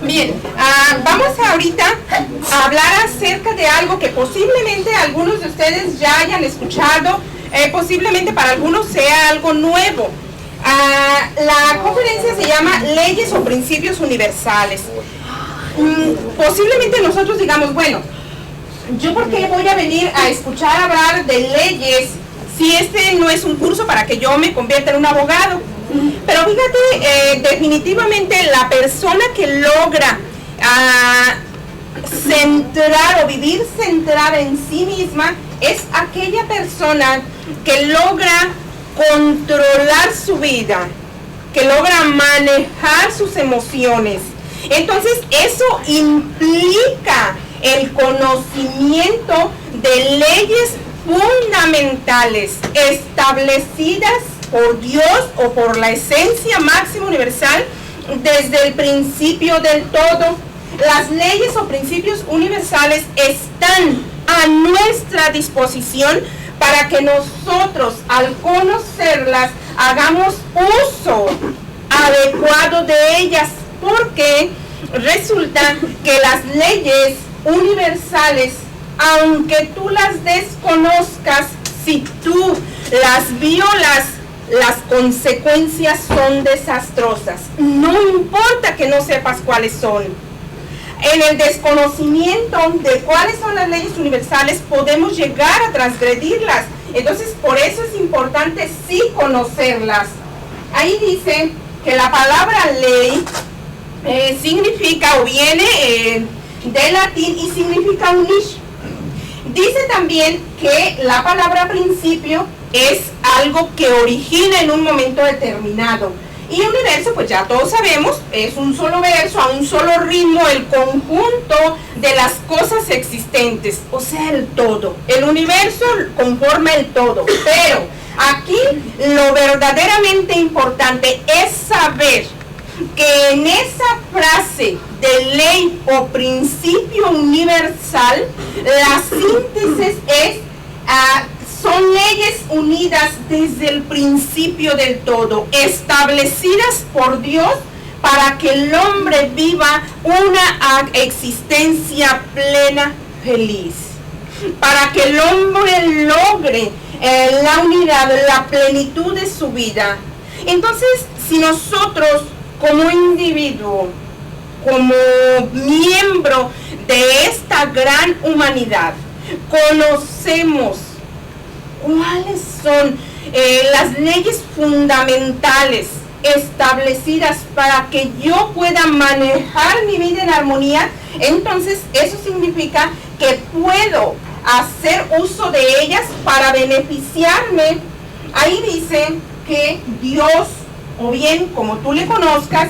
Bien, vamos ahorita a hablar acerca de algo que posiblemente algunos de ustedes ya hayan escuchado, posiblemente para algunos sea algo nuevo. La conferencia se llama Leyes o Principios Universales. Posiblemente nosotros digamos, bueno, ¿yo por qué voy a venir a escuchar hablar de leyes si este no es un curso para que yo me convierta en un abogado? Pero fíjate, definitivamente la persona que logra centrar o vivir centrada en sí misma es aquella persona que logra controlar su vida, que logra manejar sus emociones. Entonces eso implica el conocimiento de leyes fundamentales establecidas por Dios o por la esencia máxima universal desde el principio del todo. Las leyes o principios universales están a nuestra disposición para que nosotros, al conocerlas, hagamos uso adecuado de ellas, porque resulta que las leyes universales, aunque tú las desconozcas, si tú las violas, las consecuencias son desastrosas. No importa que no sepas cuáles son. En el desconocimiento de cuáles son las leyes universales podemos llegar a transgredirlas. Entonces, por eso es importante sí conocerlas. Ahí dice que la palabra ley significa o viene del latín y significa unir. Dice también que la palabra principio es algo que origina en un momento determinado. Y universo, pues ya todos sabemos, es un solo verso, a un solo ritmo, el conjunto de las cosas existentes, o sea, el todo. El universo conforma el todo, pero aquí lo verdaderamente importante es saber que en esa frase de ley o principio universal, la síntesis es son leyes unidas desde el principio del todo, establecidas por Dios para que el hombre viva una existencia plena, feliz. Para que el hombre logre la unidad, la plenitud de su vida. Entonces, si nosotros como individuo, como miembro de esta gran humanidad, conocemos cuáles son las leyes fundamentales establecidas para que yo pueda manejar mi vida en armonía, entonces eso significa que puedo hacer uso de ellas para beneficiarme. Ahí dice que Dios, o bien como tú le conozcas,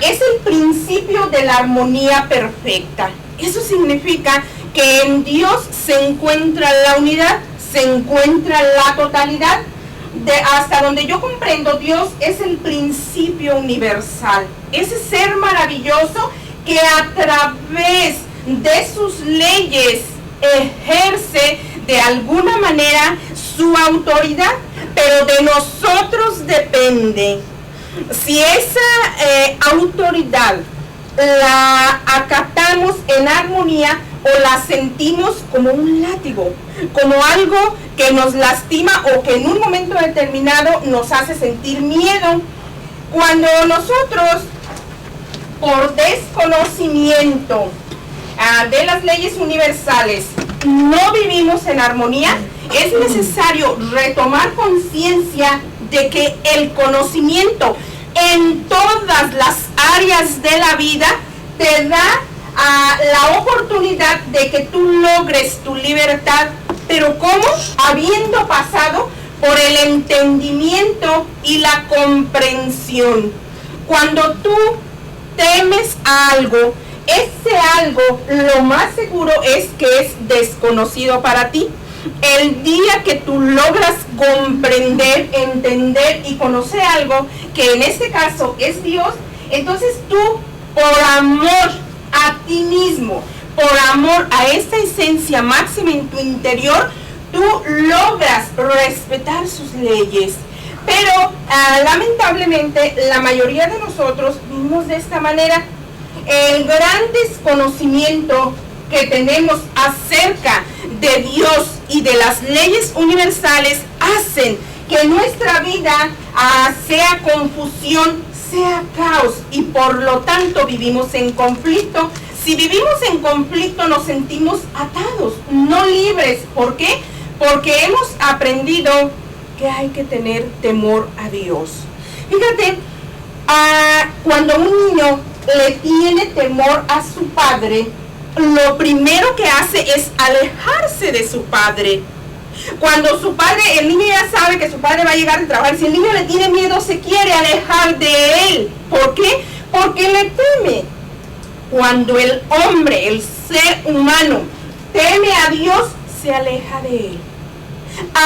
es el principio de la armonía perfecta. Eso significa que en Dios se encuentra la unidad, se encuentra la totalidad. Hasta donde yo comprendo, Dios es el principio universal, ese ser maravilloso que a través de sus leyes ejerce de alguna manera su autoridad, pero de nosotros depende si esa autoridad la acatamos en armonía o la sentimos como un látigo, como algo que nos lastima o que en un momento determinado nos hace sentir miedo. Cuando nosotros, por desconocimiento de las leyes universales, no vivimos en armonía, es necesario retomar conciencia de que el conocimiento en todas las áreas de la vida te da la oportunidad de que tú logres tu libertad. ¿Pero cómo? Habiendo pasado por el entendimiento y la comprensión. Cuando tú temes a algo, ese algo lo más seguro es que es desconocido para ti. El día que tú logras comprender, entender y conocer algo, que en este caso es Dios, entonces tú, por amor a ti mismo, por amor a esta esencia máxima en tu interior, tú logras respetar sus leyes. Pero lamentablemente la mayoría de nosotros vivimos de esta manera. El gran desconocimiento que tenemos acerca de Dios y de las leyes universales hacen que nuestra vida sea confusión, sea caos, y por lo tanto vivimos en conflicto. Si vivimos en conflicto nos sentimos atados, no libres. ¿Por qué? Porque hemos aprendido que hay que tener temor a Dios. Fíjate, cuando un niño le tiene temor a su padre, lo primero que hace es alejarse de su padre. Cuando su padre, el niño ya sabe que su padre va a llegar de trabajar, si el niño le tiene miedo, se quiere alejar de él. ¿Por qué? Porque le teme. Cuando el hombre, el ser humano, teme a Dios, se aleja de él.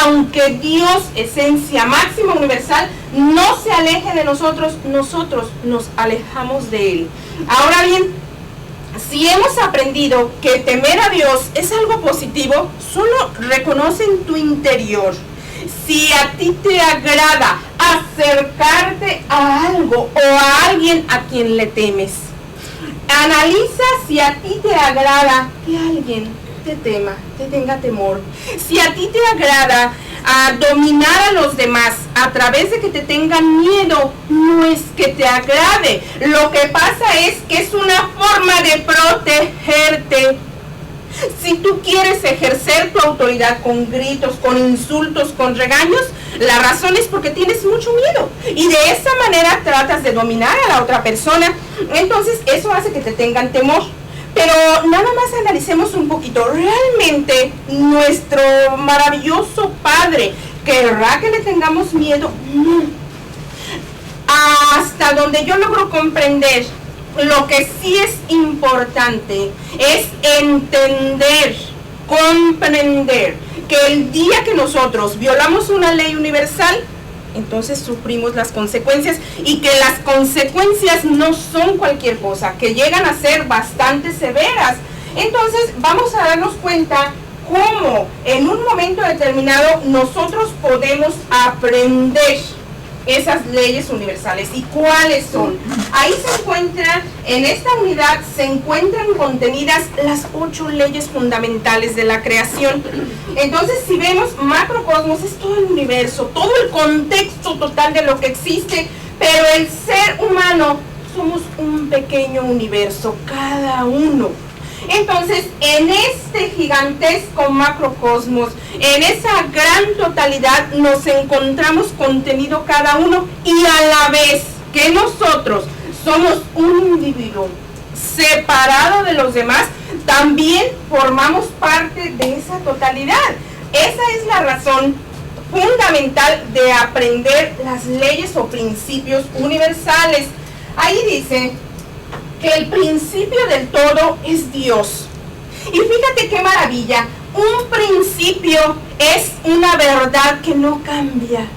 Aunque Dios, esencia máxima universal, no se aleje de nosotros, nosotros nos alejamos de él. Ahora bien, si hemos aprendido que temer a Dios es algo positivo, solo reconoce en tu interior. Si a ti te agrada acercarte a algo o a alguien a quien le temes, analiza si a ti te agrada que alguien te tema, te tenga temor. Si a ti te agrada dominar a los demás a través de que te tengan miedo, no es que te agrade. Lo que pasa es que es una forma de protegerte. Si tú quieres ejercer tu autoridad con gritos, con insultos, con regaños, la razón es porque tienes mucho miedo y de esa manera tratas de dominar a la otra persona. Entonces eso hace que te tengan temor. Pero nada más analicemos un poquito. ¿Realmente nuestro maravilloso Padre querrá que le tengamos miedo? No. Hasta donde yo logro comprender, lo que sí es importante es entender, comprender que el día que nosotros violamos una ley universal, entonces sufrimos las consecuencias, y que las consecuencias no son cualquier cosa, que llegan a ser bastante severas. Entonces vamos a darnos cuenta cómo en un momento determinado nosotros podemos aprender esas leyes universales. ¿Y cuáles son? Ahí se encuentra, en esta unidad se encuentran contenidas las 8 leyes fundamentales de la creación. Entonces, si vemos, macrocosmos es todo el universo, todo el contexto total de lo que existe, pero el ser humano somos un pequeño universo, cada uno. Entonces, en este gigantesco macrocosmos, en esa gran totalidad, nos encontramos contenido cada uno, y a la vez que nosotros somos un individuo separado de los demás, también formamos parte de esa totalidad. Esa es la razón fundamental de aprender las leyes o principios universales. Ahí dice que el principio del todo es Dios. Y fíjate qué maravilla, un principio es una verdad que no cambia.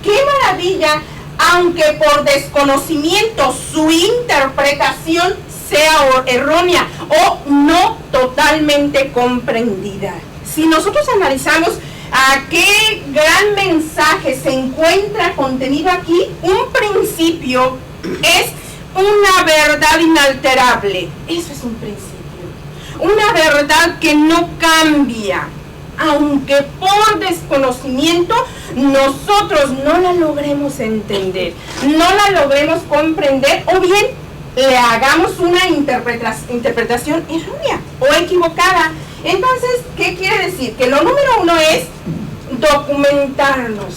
Qué maravilla, aunque por desconocimiento su interpretación sea errónea o no totalmente comprendida. Si nosotros analizamos a qué gran mensaje se encuentra contenido aquí, un principio es una verdad inalterable. Eso es un principio. Una verdad que no cambia. Aunque por desconocimiento nosotros no la logremos entender, no la logremos comprender, o bien le hagamos una interpretación errónea o equivocada. Entonces, ¿qué quiere decir? Que lo número 1 es documentarnos,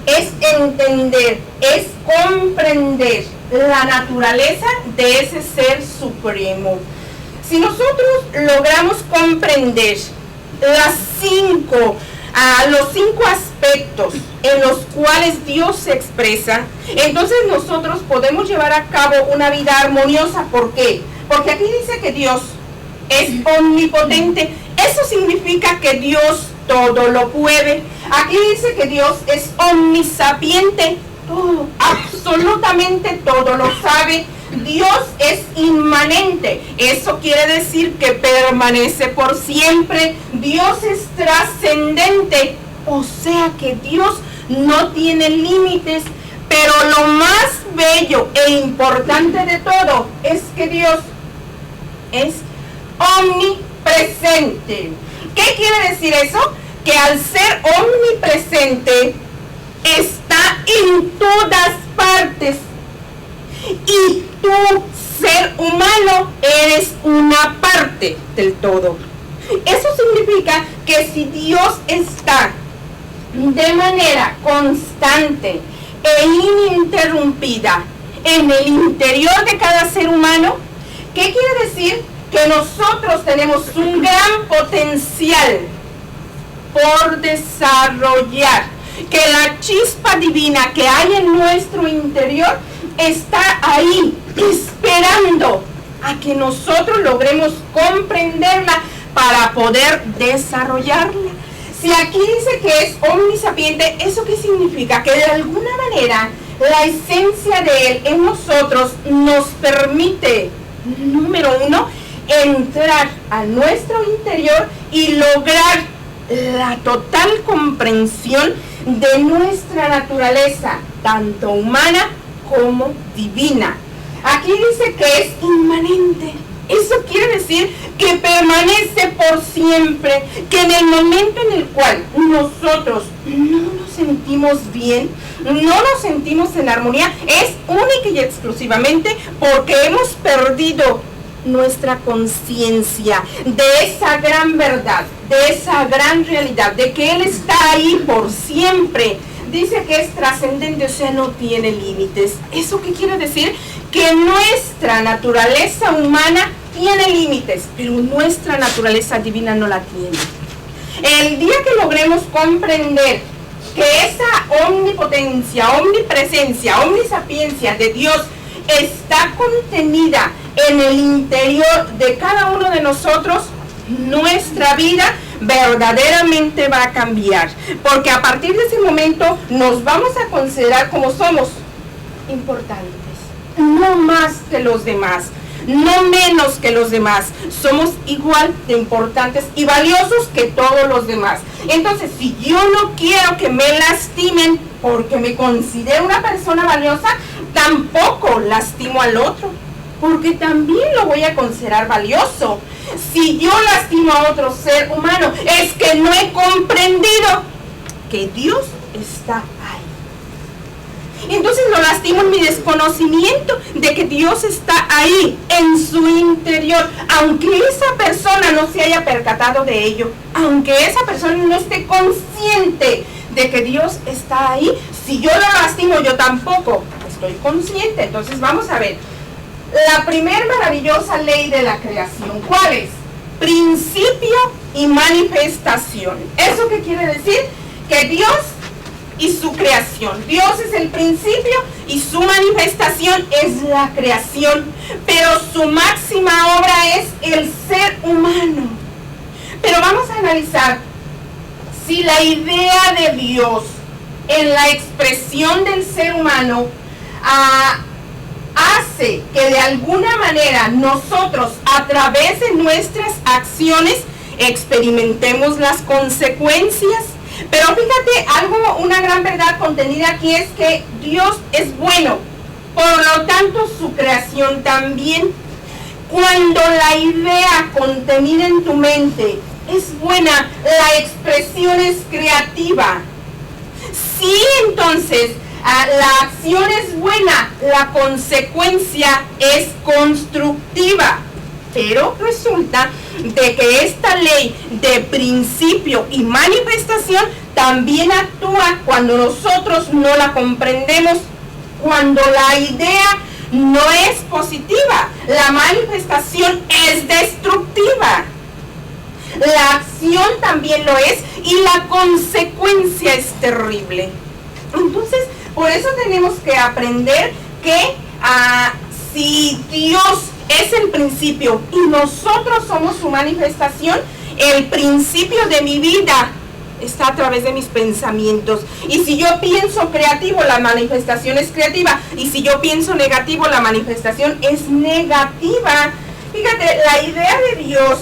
es entender, es comprender la naturaleza de ese ser supremo. Si nosotros logramos comprender los 5 aspectos en los cuales Dios se expresa, entonces nosotros podemos llevar a cabo una vida armoniosa. ¿Por qué? Porque aquí dice que Dios es omnipotente. Eso significa que Dios todo lo puede. Aquí dice que Dios es omnisapiente. Todo, absolutamente todo lo sabe. Dios es inmanente. Eso quiere decir que permanece por siempre. Dios es trascendente. O sea que Dios no tiene límites, pero lo más bello e importante de todo es que Dios es omnipresente. ¿Qué quiere decir eso? Que al ser omnipresente está en todas partes. Y tú, ser humano, eres una parte del todo. Eso significa que si Dios está de manera constante e ininterrumpida en el interior de cada ser humano, ¿qué quiere decir? Que nosotros tenemos un gran potencial por desarrollar, que la chispa divina que hay en nuestro interior está ahí esperando a que nosotros logremos comprenderla para poder desarrollarla. Si aquí dice que es omnisapiente, ¿eso qué significa? Que de alguna manera la esencia de Él en nosotros nos permite, número uno, entrar a nuestro interior y lograr la total comprensión de nuestra naturaleza, tanto humana como divina. Aquí dice que es inmanente. Eso quiere decir que permanece por siempre, que en el momento en el cual nosotros no nos sentimos bien, no nos sentimos en armonía, es única y exclusivamente porque hemos perdido nuestra conciencia de esa gran verdad, de esa gran realidad, de que Él está ahí por siempre. Dice que es trascendente, o sea, no tiene límites. ¿Eso qué quiere decir? Que nuestra naturaleza humana tiene límites, pero nuestra naturaleza divina no la tiene. El día que logremos comprender que esa omnipotencia, omnipresencia, omnisapiencia de Dios está contenida en el interior de cada uno de nosotros, nuestra vida verdaderamente va a cambiar, porque a partir de ese momento nos vamos a considerar como somos importantes, no más que los demás, no menos que los demás, somos igual de importantes y valiosos que todos los demás. Entonces, si yo no quiero que me lastimen porque me considero una persona valiosa, tampoco lastimo al otro, porque también lo voy a considerar valioso. Si yo lastimo a otro ser humano, es que no he comprendido que Dios está ahí. Entonces lo lastimo en mi desconocimiento de que Dios está ahí, en su interior, aunque esa persona no se haya percatado de ello, aunque esa persona no esté consciente de que Dios está ahí. Si yo lo lastimo, yo tampoco estoy consciente. Entonces vamos a ver la primer maravillosa ley de la creación. ¿Cuál es? Principio y manifestación. ¿Eso qué quiere decir? Que Dios y su creación. Dios es el principio y su manifestación es la creación, pero su máxima obra es el ser humano. Pero vamos a analizar si la idea de Dios en la expresión del ser humano hace que de alguna manera nosotros a través de nuestras acciones experimentemos las consecuencias. Pero fíjate, una gran verdad contenida aquí es que Dios es bueno, por lo tanto su creación también. Cuando la idea contenida en tu mente es buena, la expresión es creativa. Si entonces la acción es buena, la consecuencia es constructiva. Pero resulta de que esta ley de principio y manifestación también actúa cuando nosotros no la comprendemos, cuando la idea no es positiva, la manifestación es destructiva. La acción también lo es y la consecuencia es terrible. Entonces, por eso tenemos que aprender que si Dios es el principio y nosotros somos su manifestación, el principio de mi vida está a través de mis pensamientos. Y si yo pienso creativo, la manifestación es creativa. Y si yo pienso negativo, la manifestación es negativa. Fíjate, la idea de Dios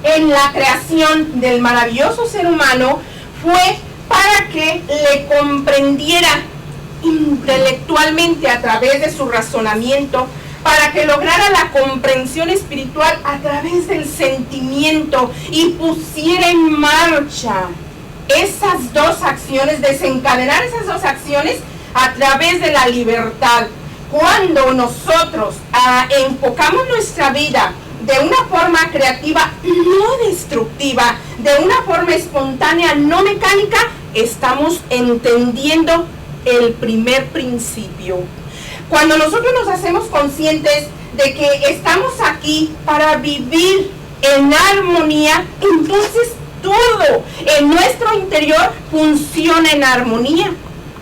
en la creación del maravilloso ser humano fue para que le comprendiera intelectualmente a través de su razonamiento, para que lograra la comprensión espiritual a través del sentimiento y pusiera en marcha esas dos acciones, desencadenar esas dos acciones a través de la libertad. Cuando nosotros enfocamos nuestra vida de una forma creativa, no destructiva, de una forma espontánea, no mecánica, estamos entendiendo el primer principio. Cuando nosotros nos hacemos conscientes de que estamos aquí para vivir en armonía, entonces todo en nuestro interior funciona en armonía.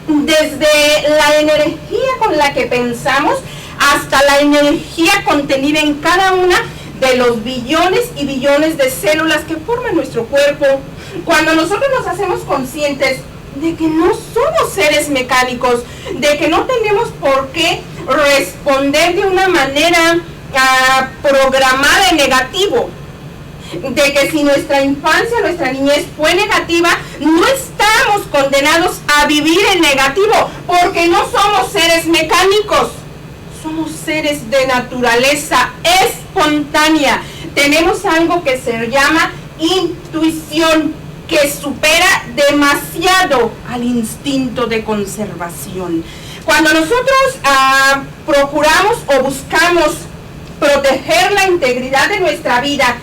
Desde la energía con la que pensamos hasta la energía contenida en cada una de los billones y billones de células que forman nuestro cuerpo. Cuando nosotros nos hacemos conscientes de que no somos seres mecánicos, de que no tenemos por qué responder de una manera programada en negativo, de que si nuestra infancia, nuestra niñez fue negativa, no estamos condenados a vivir en negativo, porque no somos seres mecánicos, somos seres de naturaleza espontánea. Tenemos algo que se llama intuición, que supera demasiado al instinto de conservación. Cuando nosotros procuramos o buscamos proteger la integridad de nuestra vida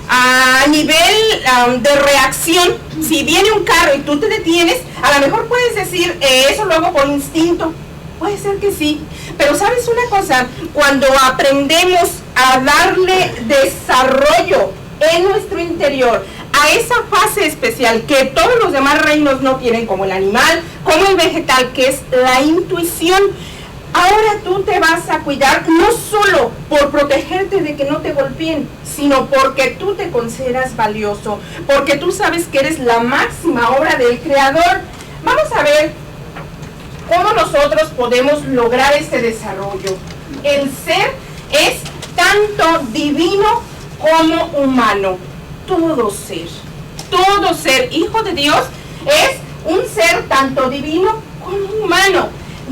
a nivel de reacción, si viene un carro y tú te detienes, a lo mejor puedes decir, eso lo hago por instinto. Puede ser que sí, pero ¿sabes una cosa? Cuando aprendemos a darle desarrollo en nuestro interior a esa fase especial que todos los demás reinos no tienen, como el animal, como el vegetal, que es la intuición, ahora tú te vas a cuidar no solo por protegerte de que no te golpeen, sino porque tú te consideras valioso, porque tú sabes que eres la máxima obra del Creador. Vamos a ver cómo nosotros podemos lograr este desarrollo. El ser es tanto divino como humano. Todo ser, hijo de Dios, es un ser tanto divino como humano.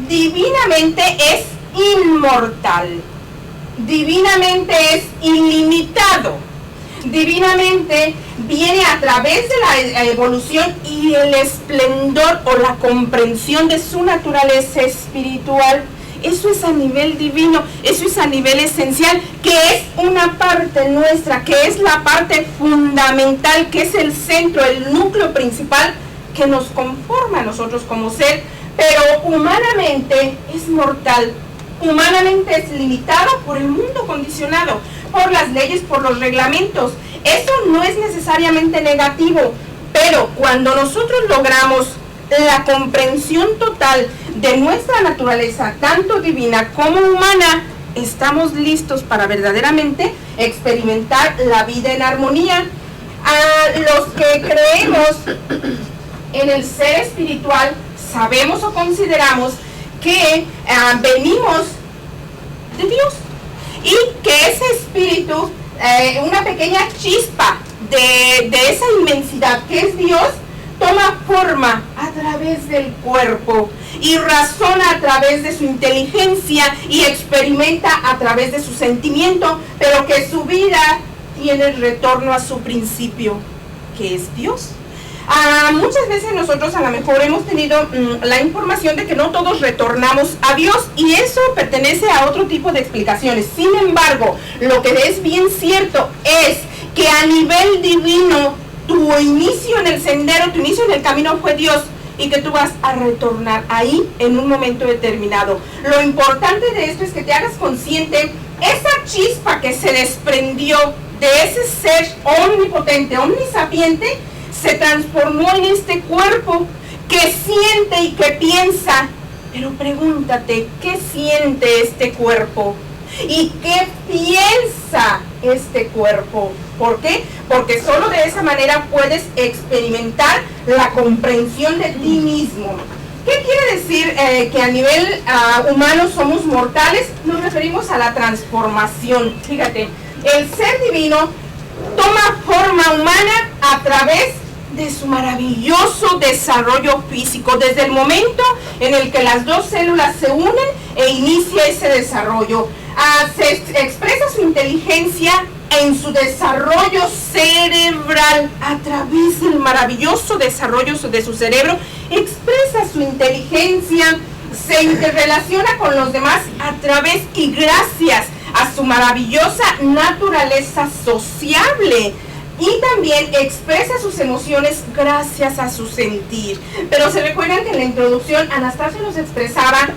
Divinamente es inmortal, divinamente es ilimitado, divinamente viene a través de la evolución y el esplendor o la comprensión de su naturaleza espiritual. Eso es a nivel divino, eso es a nivel esencial, que es una parte nuestra, que es la parte fundamental, que es el centro, el núcleo principal que nos conforma a nosotros como ser, pero humanamente es mortal, humanamente es limitado por el mundo condicionado, por las leyes, por los reglamentos. Eso no es necesariamente negativo, pero cuando nosotros logramos la comprensión total de nuestra naturaleza, tanto divina como humana, estamos listos para verdaderamente experimentar la vida en armonía. A los que creemos en el ser espiritual, sabemos o consideramos que venimos de Dios y que ese espíritu, una pequeña chispa de esa inmensidad que es Dios, toma forma a través del cuerpo y razona a través de su inteligencia y experimenta a través de su sentimiento, pero que su vida tiene retorno a su principio, que es Dios. Muchas veces nosotros a lo mejor hemos tenido la información de que no todos retornamos a Dios, y eso pertenece a otro tipo de explicaciones. Sin embargo, lo que es bien cierto es que a nivel divino, tu inicio en el sendero, tu inicio en el camino fue Dios, y que tú vas a retornar ahí en un momento determinado. Lo importante de esto es que te hagas consciente, esa chispa que se desprendió de ese ser omnipotente, omnisapiente, se transformó en este cuerpo que siente y que piensa. Pero pregúntate, ¿qué siente este cuerpo? ¿Y qué piensa este cuerpo? ¿Por qué? Porque solo de esa manera puedes experimentar la comprensión de ti mismo. ¿Qué quiere decir que a nivel humano somos mortales? Nos referimos a la transformación. Fíjate, el ser divino toma forma humana a través de su maravilloso desarrollo físico, desde el momento en el que las dos células se unen e inicia ese desarrollo. Se expresa su inteligencia en su desarrollo cerebral a través del maravilloso desarrollo de su cerebro. Expresa su inteligencia, se interrelaciona con los demás a través y gracias a su maravillosa naturaleza sociable. Y también expresa sus emociones gracias a su sentir. Pero se recuerdan que en la introducción Anastasio nos expresaba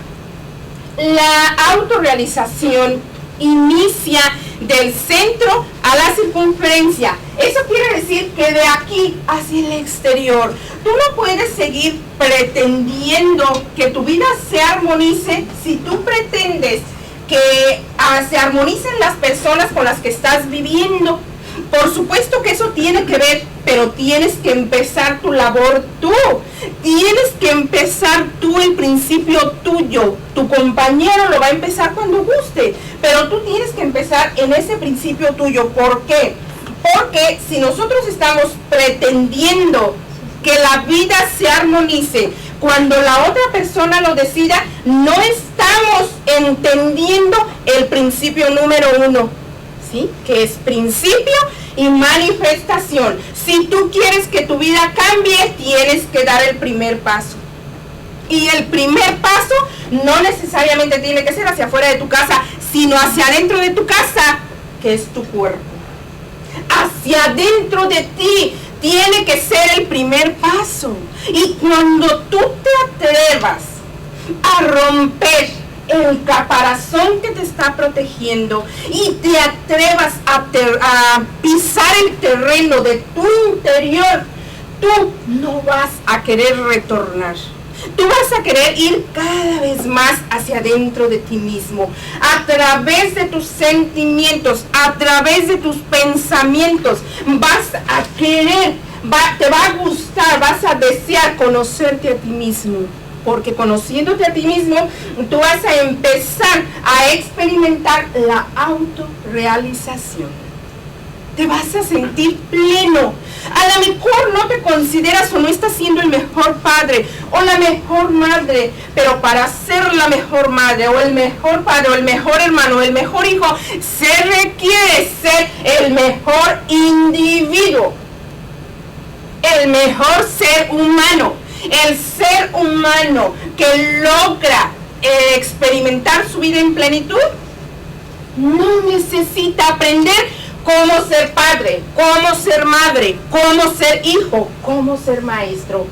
la autorrealización inicia del centro a la circunferencia. Eso quiere decir que de aquí hacia el exterior, tú no puedes seguir pretendiendo que tu vida se armonice si tú pretendes que se armonicen las personas con las que estás viviendo. Por supuesto que eso tiene que ver, pero tienes que empezar tu labor tú. Tienes que empezar tú el principio tuyo. Tu compañero lo va a empezar cuando guste, pero tú tienes que empezar en ese principio tuyo. ¿Por qué? Porque si nosotros estamos pretendiendo que la vida se armonice cuando la otra persona lo decida, no estamos entendiendo el principio número 1. ¿Sí? Que es principio y manifestación. Si tú quieres que tu vida cambie, tienes que dar el primer paso. Y el primer paso no necesariamente tiene que ser hacia afuera de tu casa, sino hacia adentro de tu casa, que es tu cuerpo. Hacia adentro de ti tiene que ser el primer paso. Y cuando tú te atrevas a romper el caparazón que te está protegiendo y te atrevas a pisar el terreno de tu interior, tú no vas a querer retornar. Tú vas a querer ir cada vez más hacia adentro de ti mismo, a través de tus sentimientos, a través de tus pensamientos. Vas a querer, te va a gustar, vas a desear conocerte a ti mismo. Porque conociéndote a ti mismo, tú vas a empezar a experimentar la autorrealización. Te vas a sentir pleno. A lo mejor no te consideras o no estás siendo el mejor padre o la mejor madre, pero para ser la mejor madre o el mejor padre o el mejor hermano o el mejor hijo, se requiere ser el mejor individuo, el mejor ser humano. El ser humano que logra experimentar su vida en plenitud no necesita aprender cómo ser padre, cómo ser madre, cómo ser hijo, cómo ser maestro.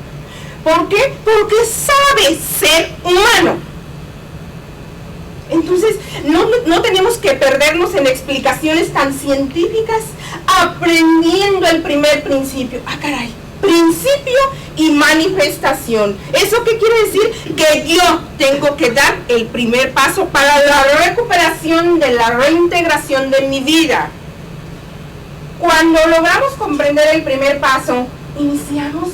¿Por qué? Porque sabe ser humano. Entonces, no tenemos que perdernos en explicaciones tan científicas aprendiendo el primer principio. ¡Ah, caray! Principio y manifestación. ¿Eso qué quiere decir? Que yo tengo que dar el primer paso para la recuperación de la reintegración de mi vida. Cuando logramos comprender el primer paso, iniciamos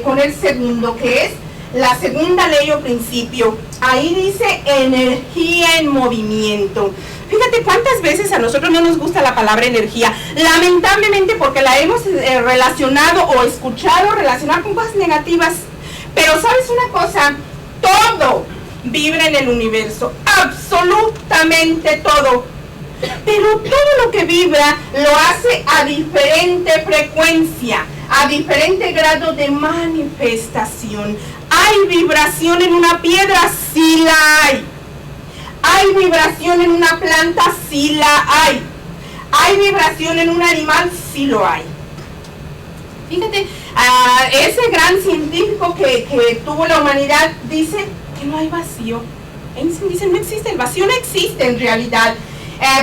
con el segundo, que es la segunda ley o principio. Ahí dice energía en movimiento. Fíjate cuántas veces a nosotros no nos gusta la palabra energía, lamentablemente porque la hemos relacionado o escuchado relacionar con cosas negativas. Pero ¿sabes una cosa? Todo vibra en el universo, absolutamente todo. Pero todo lo que vibra lo hace a diferente frecuencia, a diferente grado de manifestación. ¿Hay vibración en una piedra? Sí la hay. ¿Hay vibración en una planta? Sí la hay. ¿Hay vibración en un animal? Sí lo hay. Fíjate, ese gran científico que tuvo la humanidad dice que no hay vacío. Einstein dice no existe, el vacío no existe en realidad.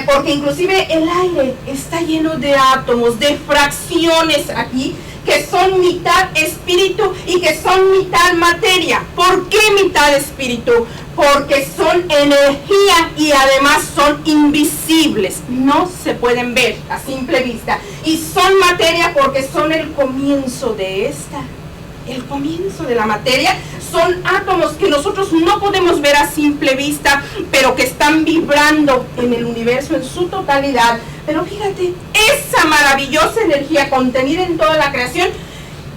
Porque inclusive el aire está lleno de átomos, de fracciones aquí, que son mitad espíritu y que son mitad materia. ¿Por qué mitad espíritu? Porque son energía y además son invisibles, no se pueden ver a simple vista. Y son materia porque son el comienzo de el comienzo de la materia. Son átomos que nosotros no podemos ver a simple vista, pero que están vibrando en el universo en su totalidad. Pero fíjate, esa maravillosa energía contenida en toda la creación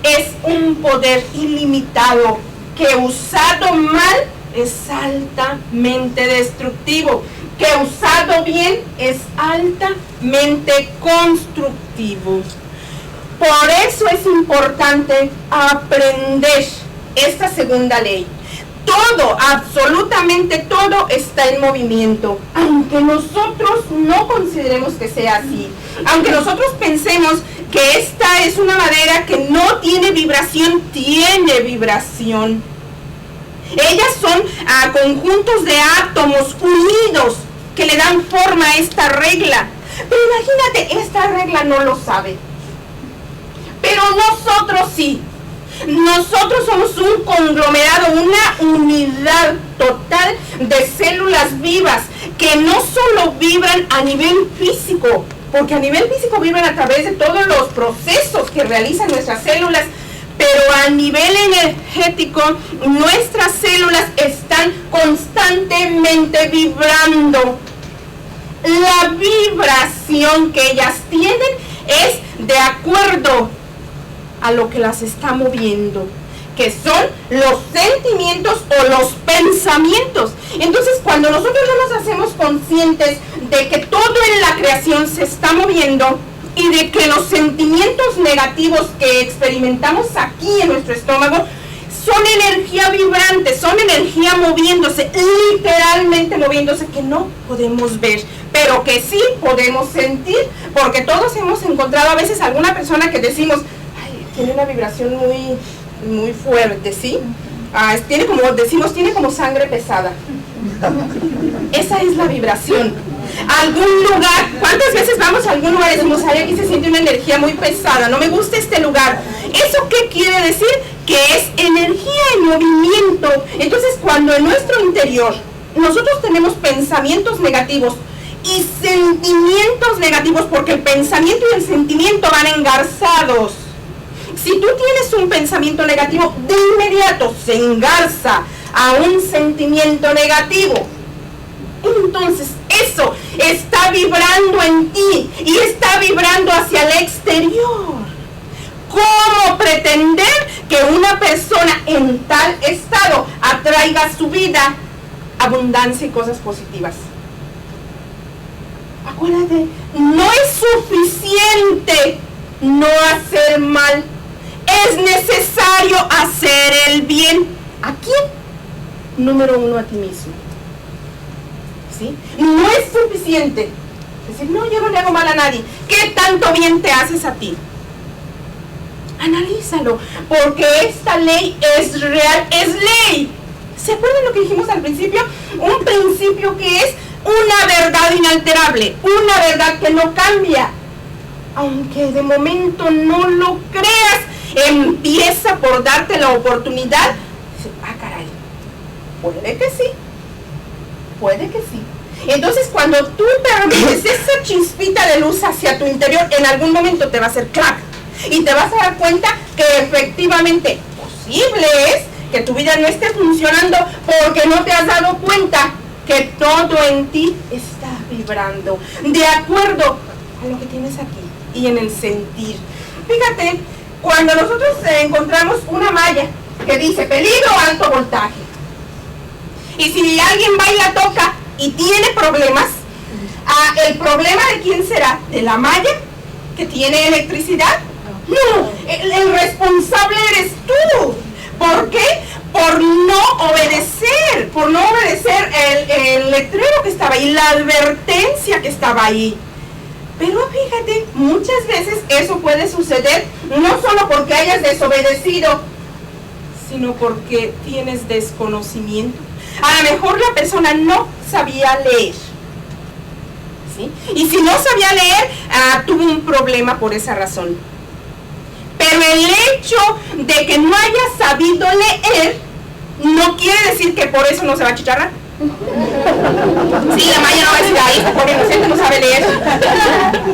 es un poder ilimitado que usado mal es altamente destructivo, que usado bien es altamente constructivo. Por eso es importante aprender esta segunda ley. Todo, absolutamente todo está en movimiento, aunque nosotros no consideremos que sea así, aunque nosotros pensemos que esta es una madera que no tiene vibración, tiene vibración. Ellas son conjuntos de átomos unidos que le dan forma a esta regla. Pero imagínate, esta regla no lo sabe, pero nosotros sí. Nosotros somos un conglomerado, una unidad total de células vivas que no solo vibran a nivel físico, porque a nivel físico vibran a través de todos los procesos que realizan nuestras células, pero a nivel energético nuestras células están constantemente vibrando. La vibración que ellas tienen es de acuerdo a lo que las está moviendo, que son los sentimientos o los pensamientos. Entonces, cuando nosotros no nos hacemos conscientes de que todo en la creación se está moviendo y de que los sentimientos negativos que experimentamos aquí en nuestro estómago son energía vibrante, son energía moviéndose, literalmente moviéndose, que no podemos ver, pero que sí podemos sentir, porque todos hemos encontrado a veces alguna persona que decimos, tiene una vibración muy fuerte, ¿sí? Tiene como, decimos, tiene como sangre pesada. Esa es la vibración. Algún lugar, ¿cuántas veces vamos a algún lugar y decimos, ay, aquí se siente una energía muy pesada, no me gusta este lugar? ¿Eso qué quiere decir? Que es energía en movimiento. Entonces, cuando en nuestro interior nosotros tenemos pensamientos negativos y sentimientos negativos, porque el pensamiento y el sentimiento van engarzados. Si tú tienes un pensamiento negativo, de inmediato se engarza a un sentimiento negativo. Entonces eso está vibrando en ti y está vibrando hacia el exterior. ¿Cómo pretender que una persona en tal estado atraiga a su vida abundancia y cosas positivas? Acuérdate, no es suficiente no hacer mal. Es necesario hacer el bien. ¿A quién? Número uno, a ti mismo. ¿Sí? No es suficiente decir, no, yo no le hago mal a nadie. ¿Qué tanto bien te haces a ti? Analízalo, porque esta ley es real, es ley. ¿Se acuerdan lo que dijimos al principio? Un principio que es una verdad inalterable, una verdad que no cambia. Aunque de momento no lo creas, empieza por darte la oportunidad. Dice, caray, puede que sí, puede que sí. Entonces, cuando tú permites esa chispita de luz hacia tu interior, en algún momento te va a hacer clac y te vas a dar cuenta que efectivamente posible es que tu vida no esté funcionando porque no te has dado cuenta que todo en ti está vibrando de acuerdo a lo que tienes aquí y en el sentir. Fíjate, cuando nosotros encontramos una malla que dice peligro alto voltaje, y si alguien va y la toca y tiene problemas, ¿el problema de quién será? ¿De la malla que tiene electricidad? No, el responsable eres tú. ¿Por qué? Por no obedecer el letrero que estaba ahí, la advertencia que estaba ahí. Pero fíjate, muchas veces eso puede suceder no solo porque hayas desobedecido, sino porque tienes desconocimiento. A lo mejor la persona no sabía leer, ¿sí? Y si no sabía leer, tuvo un problema por esa razón. Pero el hecho de que no haya sabido leer no quiere decir que por eso no se va a chicharrar. Sí, la malla no va a decir, ahí, porque el inocente no sabe leer.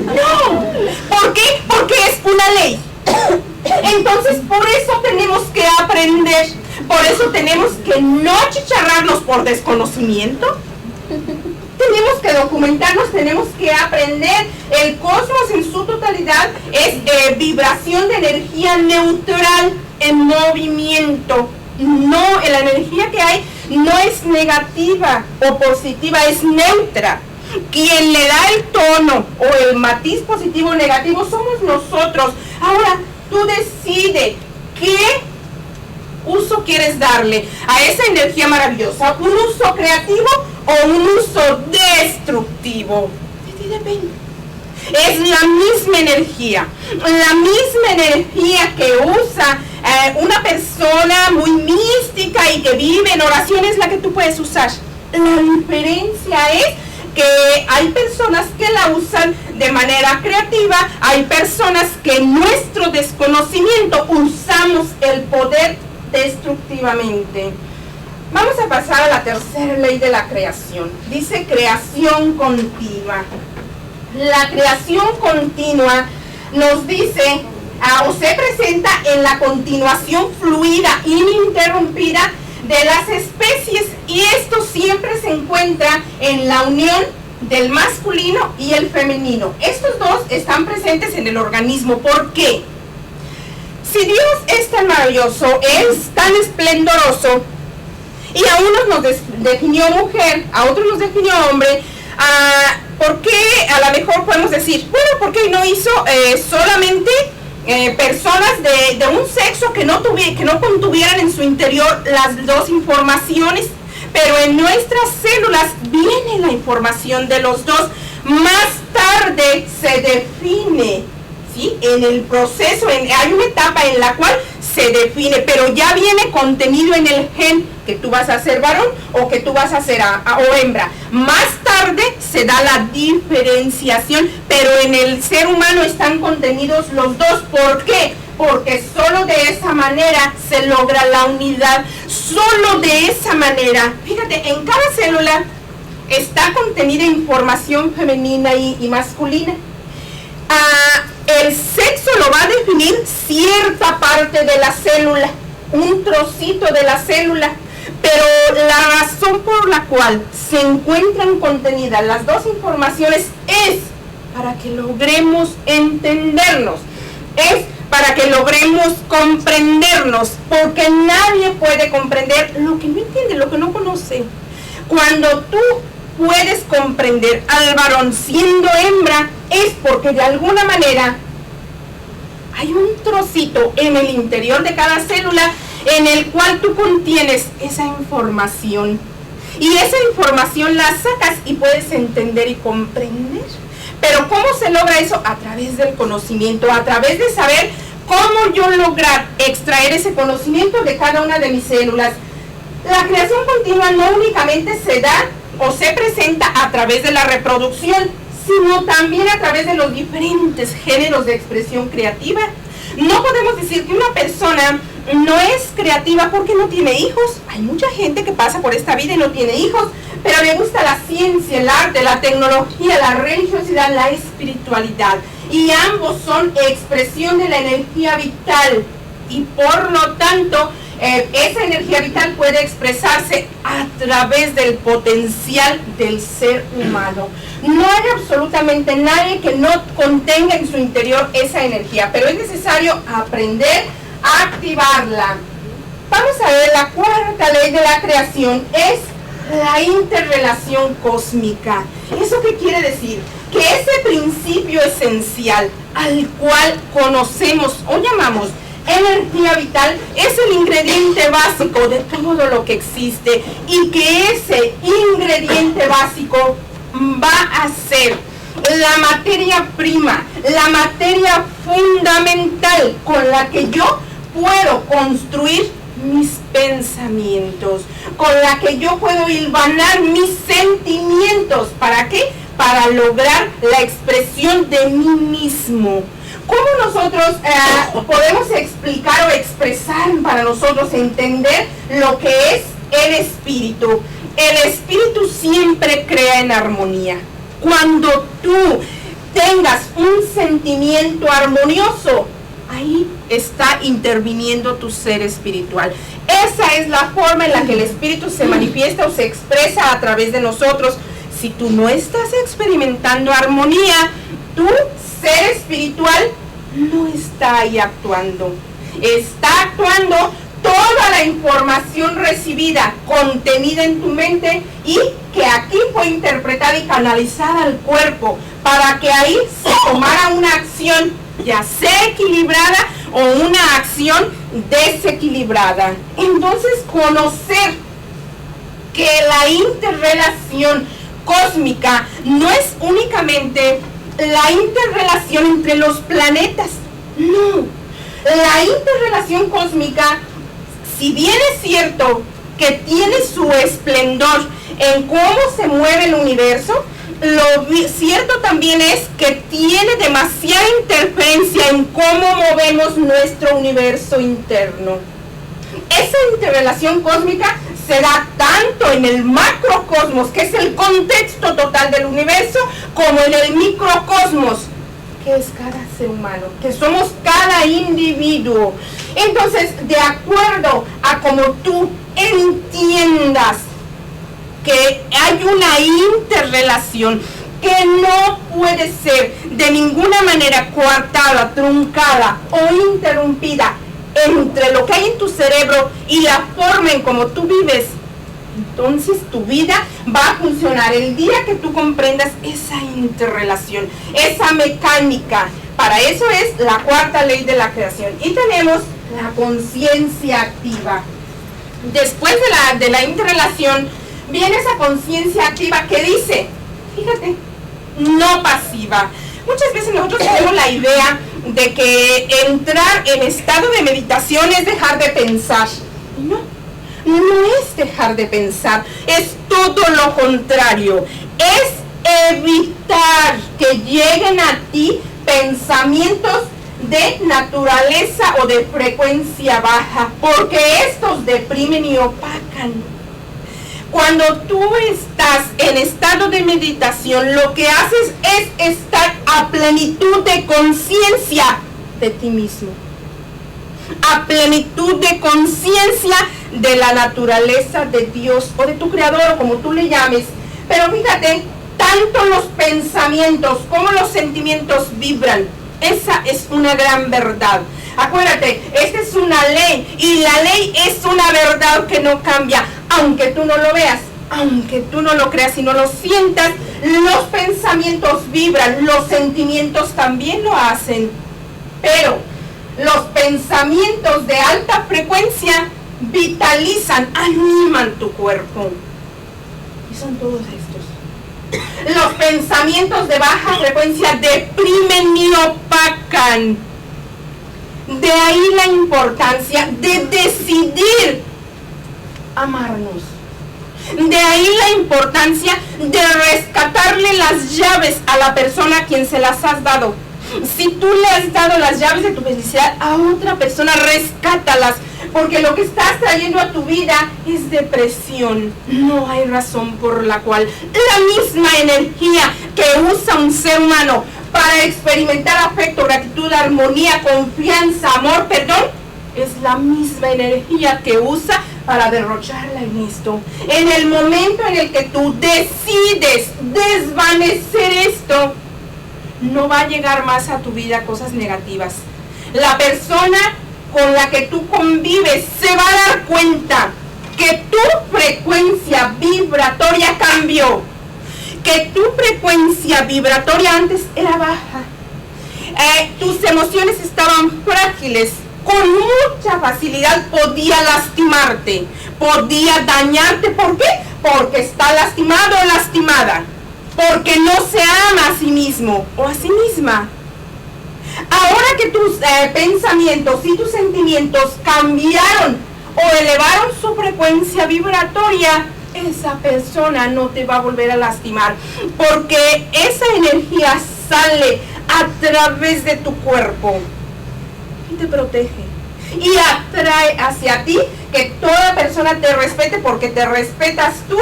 No. ¿Por qué? Porque es una ley. Entonces, por eso tenemos que aprender. Por eso tenemos que no chicharrarnos por desconocimiento. Tenemos que documentarnos, tenemos que aprender. El cosmos en su totalidad es vibración de energía neutral en movimiento. No, la energía que hay no es negativa o positiva, es neutra. Quien le da el tono o el matiz positivo o negativo somos nosotros. Ahora, tú decides qué uso quieres darle a esa energía maravillosa, un uso creativo o un uso destructivo. De ti depende. Es la misma energía que usa una persona muy mística y que vive en oración, es la que tú puedes usar. La diferencia es que hay personas que la usan de manera creativa, hay personas que en nuestro desconocimiento usamos el poder destructivamente. Vamos a pasar a la tercera ley de la creación. Dice creación continua. La creación continua nos dice o se presenta en la continuación fluida, ininterrumpida de las especies, y esto siempre se encuentra en la unión del masculino y el femenino. Estos dos están presentes en el organismo. ¿Por qué? Si Dios es tan maravilloso, es tan esplendoroso, y a unos nos definió mujer, a otros nos definió hombre, ¿por qué a lo mejor podemos decir, bueno, ¿por qué no hizo solamente personas de un sexo que no contuvieran en su interior las dos informaciones? Pero en nuestras células viene la información de los dos. Más tarde se define, ¿sí? En el proceso, hay una etapa en la cual se define, pero ya viene contenido en el gen que tú vas a ser varón o que tú vas a ser o hembra. Más tarde se da la diferenciación, pero en el ser humano están contenidos los dos. ¿Por qué? Porque solo de esa manera se logra la unidad, solo de esa manera. Fíjate, en cada célula está contenida información femenina y masculina. El sexo lo va a definir cierta parte de la célula, un trocito de la célula, pero la razón por la cual se encuentran contenidas las dos informaciones es para que logremos entendernos, es para que logremos comprendernos, porque nadie puede comprender lo que no entiende, lo que no conoce. Cuando tú puedes comprender al varón siendo hembra, es porque de alguna manera hay un trocito en el interior de cada célula en el cual tú contienes esa información, y esa información la sacas y puedes entender y comprender. Pero ¿cómo se logra eso? A través del conocimiento, a través de saber cómo yo lograr extraer ese conocimiento de cada una de mis células. La creación continua no únicamente se da o se presenta a través de la reproducción, sino también a través de los diferentes géneros de expresión creativa. No podemos decir que una persona no es creativa porque no tiene hijos. Hay mucha gente que pasa por esta vida y no tiene hijos, pero le gusta la ciencia, el arte, la tecnología, la religiosidad, la espiritualidad. Y ambos son expresión de la energía vital. Y por lo tanto, esa energía vital puede expresarse a través del potencial del ser humano. No hay absolutamente nadie que no contenga en su interior esa energía, pero es necesario aprender a activarla. Vamos a ver, la cuarta ley de la creación es la interrelación cósmica. ¿Eso qué quiere decir? Que ese principio esencial al cual conocemos o llamamos energía vital es el ingrediente básico de todo lo que existe, y que ese ingrediente básico va a ser la materia prima, la materia fundamental con la que yo puedo construir mis pensamientos, con la que yo puedo hilvanar mis sentimientos. ¿Para qué? Para lograr la expresión de mí mismo. ¿Cómo nosotros podemos explicar o expresar para nosotros entender lo que es el espíritu? El espíritu siempre crea en armonía. Cuando tú tengas un sentimiento armonioso, ahí está interviniendo tu ser espiritual. Esa es la forma en la que el espíritu se manifiesta o se expresa a través de nosotros. si tú no estás experimentando armonía, tu ser espiritual no está ahí actuando. Está actuando toda la información recibida, contenida en tu mente y que aquí fue interpretada y canalizada al cuerpo para que ahí se tomara una acción, ya sea equilibrada o una acción desequilibrada. Entonces, conocer que la interrelación cósmica no es únicamente la interrelación entre los planetas, no. La interrelación cósmica, si bien es cierto que tiene su esplendor en cómo se mueve el universo, lo cierto también es que tiene demasiada interferencia en cómo movemos nuestro universo interno. Esa interrelación cósmica se da tanto en el macrocosmos, que es el contexto total del universo, como en el microcosmos, que es cada ser humano, que somos cada individuo. Entonces, de acuerdo a como tú entiendas que hay una interrelación que no puede ser de ninguna manera coartada, truncada o interrumpida entre lo que hay en tu cerebro y la forma en cómo tú vives, entonces tu vida va a funcionar el día que tú comprendas esa interrelación, esa mecánica. Para eso es la cuarta ley de la creación. Y tenemos la conciencia activa. Después de la interrelación viene esa conciencia activa que dice, fíjate, no pasiva. Muchas veces nosotros tenemos la idea de que entrar en estado de meditación es dejar de pensar. No, no es dejar de pensar, es todo lo contrario. Es evitar que lleguen a ti pensamientos de naturaleza o de frecuencia baja, porque estos deprimen y opacan. Cuando tú estás en estado de meditación, lo que haces es estar a plenitud de conciencia de ti mismo, a plenitud de conciencia de la naturaleza de Dios o de tu creador, o como tú le llames. Pero fíjate, tanto los pensamientos como los sentimientos vibran. Esa es una gran verdad. Acuérdate, esta es una ley y la ley es una verdad que no cambia, aunque tú no lo veas, aunque tú no lo creas y no lo sientas. Los pensamientos vibran, los sentimientos también lo hacen, pero los pensamientos de alta frecuencia vitalizan, animan tu cuerpo, y son todos estos. Los pensamientos de baja frecuencia deprimen y opacan. De ahí la importancia de decidir amarnos. De ahí la importancia de rescatarle las llaves a la persona a quien se las has dado. Si tú le has dado las llaves de tu felicidad a otra persona, rescátalas, porque lo que estás trayendo a tu vida es depresión. No hay razón por la cual la misma energía que usa un ser humano para experimentar afecto, gratitud, armonía, confianza, amor, perdón, es la misma energía que usa para derrocharla en esto. En el momento en el que tú decides desvanecer esto, no va a llegar más a tu vida cosas negativas. La persona con la que tú convives se va a dar cuenta que tu frecuencia vibratoria cambió, que tu frecuencia vibratoria antes era baja, tus emociones estaban frágiles, con mucha facilidad podía lastimarte, podía dañarte. ¿Por qué? Porque está lastimado o lastimada, porque no se ama a sí mismo o a sí misma. Ahora que tus pensamientos y tus sentimientos cambiaron o elevaron su frecuencia vibratoria, esa persona no te va a volver a lastimar, porque esa energía sale a través de tu cuerpo y te protege y atrae hacia ti que toda persona te respete, porque te respetas tú,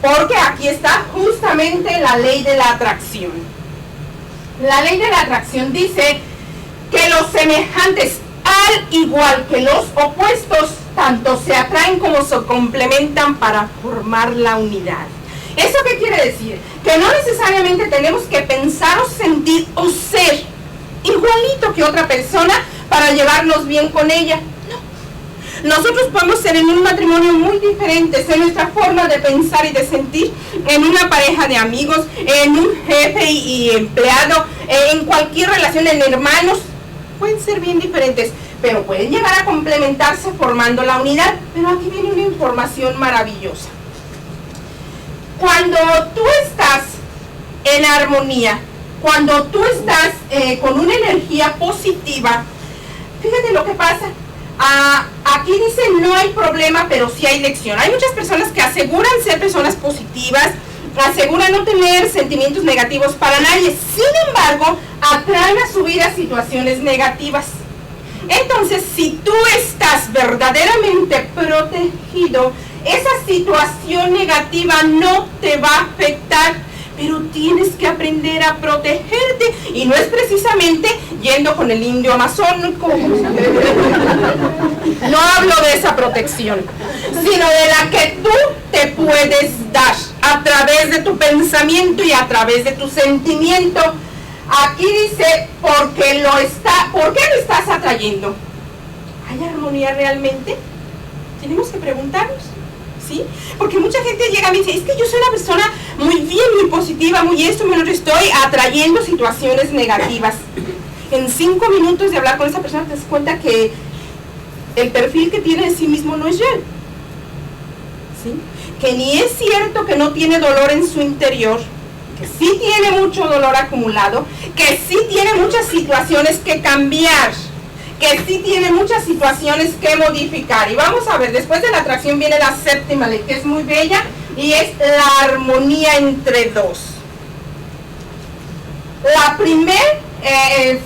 porque aquí está justamente la ley de la atracción. La ley de la atracción dice que los semejantes, al igual que los opuestos, tanto se atraen como se complementan para formar la unidad. ¿Eso qué quiere decir? Que no necesariamente tenemos que pensar o sentir o ser igualito que otra persona para llevarnos bien con ella. No. Nosotros podemos ser en un matrimonio muy diferentes en nuestra forma de pensar y de sentir, en una pareja de amigos, en un jefe y empleado, en cualquier relación, en hermanos. Pueden ser bien diferentes, pero pueden llegar a complementarse formando la unidad. Pero aquí viene una información maravillosa. Cuando tú estás en armonía, cuando tú estás con una energía positiva, fíjate lo que pasa. Aquí dice no hay problema, pero sí hay lección. Hay muchas personas que aseguran ser personas positivas, aseguran no tener sentimientos negativos para nadie. Sin embargo, atraen a su vida situaciones negativas. Entonces, si tú estás verdaderamente protegido, esa situación negativa no te va a afectar, pero tienes que aprender a protegerte, y no es precisamente yendo con el indio amazónico. No hablo de esa protección, sino de la que tú te puedes dar a través de tu pensamiento y a través de tu sentimiento. Aquí dice, ¿por qué lo estás atrayendo? ¿Hay armonía realmente? Tenemos que preguntarnos, ¿sí? Porque mucha gente llega a mí y dice, es que yo soy una persona muy bien, muy positiva, muy esto, muy lo estoy atrayendo situaciones negativas. En 5 minutos de hablar con esa persona te das cuenta que el perfil que tiene en sí mismo no es real, ¿sí? Que ni es cierto que no tiene dolor en su interior, que sí tiene mucho dolor acumulado, que sí tiene muchas situaciones que cambiar, que sí tiene muchas situaciones que modificar. Y vamos a ver, después de la atracción viene la 7ª ley, que es muy bella, y es la armonía entre dos. La primera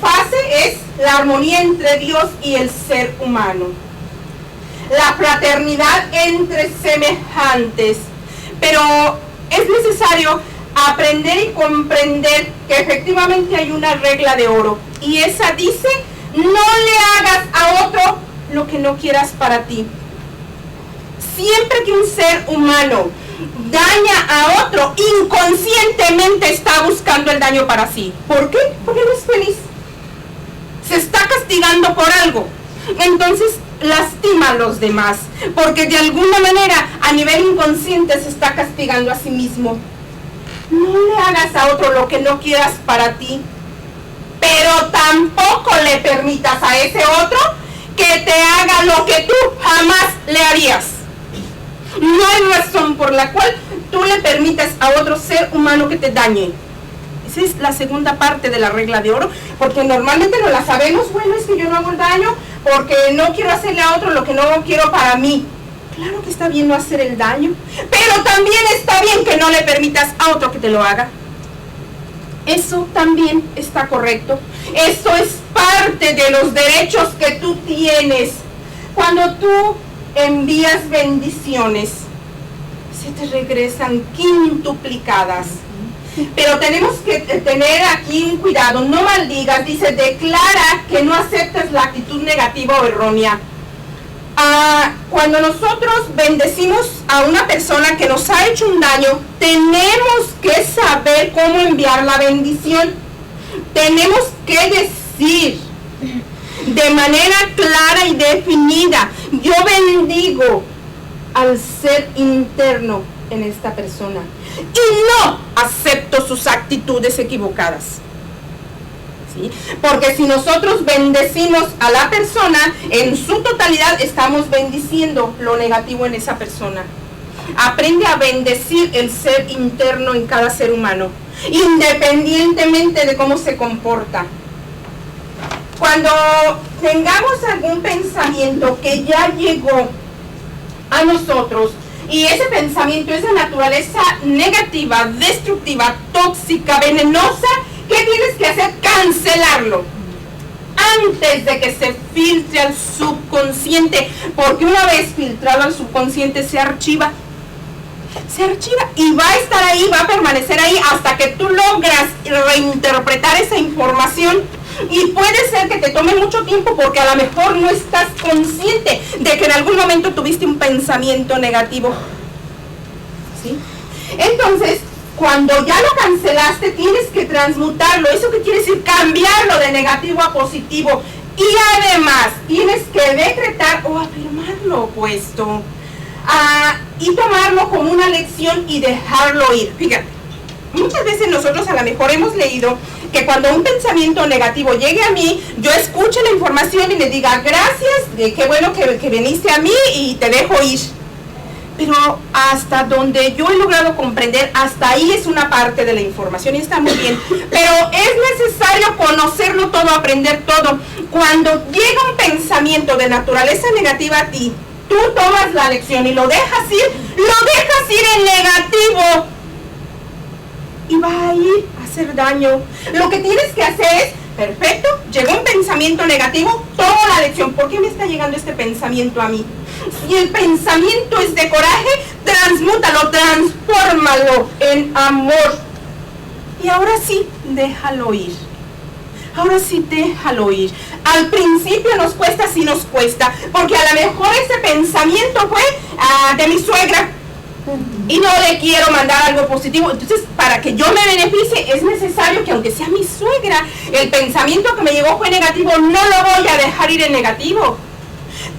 fase es la armonía entre Dios y el ser humano. La fraternidad entre semejantes. Pero es necesario aprender y comprender que efectivamente hay una regla de oro, y esa dice: no le hagas a otro lo que no quieras para ti. Siempre que un ser humano daña a otro, inconscientemente está buscando el daño para sí. ¿Por qué? Porque no es feliz. Se está castigando por algo. Entonces lastima a los demás, porque de alguna manera a nivel inconsciente se está castigando a sí mismo. No le hagas a otro lo que no quieras para ti, pero tampoco le permitas a ese otro que te haga lo que tú jamás le harías. No hay razón por la cual tú le permitas a otro ser humano que te dañe. Esa es la segunda parte de la regla de oro, porque normalmente no la sabemos. Bueno, es que yo no hago el daño porque no quiero hacerle a otro lo que no quiero para mí. Claro que está bien no hacer el daño, pero también está bien que no le permitas a otro que te lo haga. Eso también está correcto. Eso es parte de los derechos que tú tienes. Cuando tú envías bendiciones, se te regresan quintuplicadas. Pero tenemos que tener aquí un cuidado. No maldigas, dice, declara que no aceptas la actitud negativa o errónea. Cuando nosotros bendecimos a una persona que nos ha hecho un daño, tenemos que saber cómo enviar la bendición. Tenemos que decir de manera clara y definida: yo bendigo al ser interno en esta persona y no acepto sus actitudes equivocadas. ¿Sí? Porque si nosotros bendecimos a la persona en su totalidad, estamos bendiciendo lo negativo en esa persona. Aprende a bendecir el ser interno en cada ser humano, independientemente de cómo se comporta. Cuando tengamos algún pensamiento que ya llegó a nosotros, y ese pensamiento es de naturaleza negativa, destructiva, tóxica, venenosa, ¿qué tienes que hacer? Cancelarlo antes de que se filtre al subconsciente, porque una vez filtrado al subconsciente se archiva y va a estar ahí, va a permanecer ahí hasta que tú logras reinterpretar esa información. Y puede ser que te tome mucho tiempo, porque a lo mejor no estás consciente de que en algún momento tuviste un pensamiento negativo, ¿sí? Entonces, cuando ya lo cancelaste, tienes que transmutarlo. ¿Eso qué quiere decir? Cambiarlo de negativo a positivo. Y además, tienes que decretar o afirmar lo opuesto. Y tomarlo como una lección y dejarlo ir. Fíjate, muchas veces nosotros a lo mejor hemos leído que cuando un pensamiento negativo llegue a mí, yo escuche la información y le diga, gracias, qué bueno que viniste a mí y te dejo ir. Pero hasta donde yo he logrado comprender, hasta ahí es una parte de la información y está muy bien. Pero es necesario conocerlo todo, aprender todo. Cuando llega un pensamiento de naturaleza negativa a ti, tú tomas la lección y lo dejas ir en negativo. Y va a ir a hacer daño. Lo que tienes que hacer es, perfecto, llegó un pensamiento negativo, toma la lección. ¿Por qué me está llegando este pensamiento a mí? Si el pensamiento es de coraje, transmútalo, transfórmalo en amor. Y ahora sí, déjalo ir. Ahora sí, déjalo ir. Al principio nos cuesta, sí nos cuesta, porque a lo mejor ese pensamiento fue de mi suegra y no le quiero mandar algo positivo. Entonces, para que yo me beneficie, es necesario que aunque sea mi suegra, el pensamiento que me llegó fue negativo, no lo voy a dejar ir en negativo.